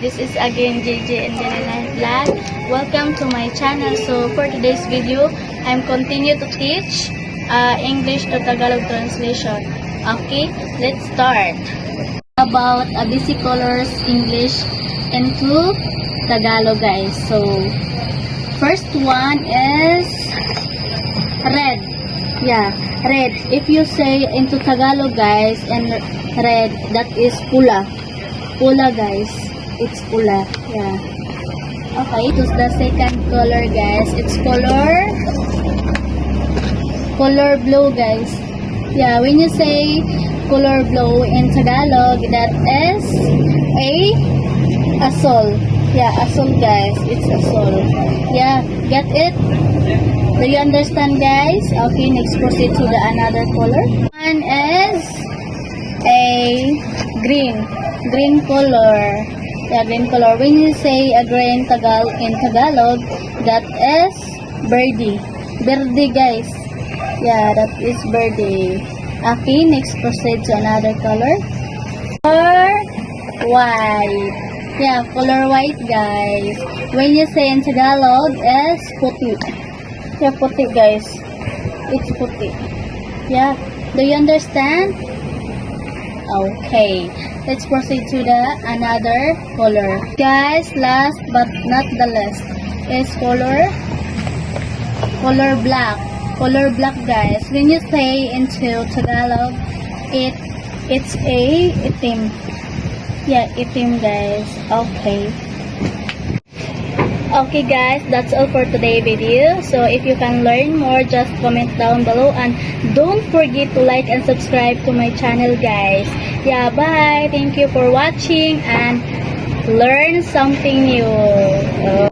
this is again JJ and Delilah Vlog. Welcome to my channel. So for today's video, I'm continue to teach English to Tagalog translation. Okay, let's start. About ABC colors English into Tagalog, guys. So first one is red. Yeah, red. If you say into Tagalog, guys, and red, that is pula. Pula, guys. It's pula. Yeah. Okay, this is the second color, guys. It's color blue, guys. Yeah, when you say color blue in Tagalog, that is asol. Yeah, asol, guys. It's asol. Yeah, get it? Do you understand, guys? Okay, next proceed to the another color. One is a green color. Yeah, green color. When you say a green in Tagalog, that is birdie. Birdie, guys. Yeah, that is birdie. Okay, next proceed to another color. Color white. Yeah, color white, guys. When you say in Tagalog, is puti. Yeah, puti, guys. It's puti. Yeah. Do you understand? Okay. Let's proceed to the another color. Guys, last but not the least is color black. Color black, guys. When you say into Tagalog, it's a itim. Yeah, itim, guys. Okay. Okay, guys, that's all for today's video. So if you can learn more, just comment down below and don't forget to like and subscribe to my channel, guys. Yeah, bye. Thank you for watching and learn something new.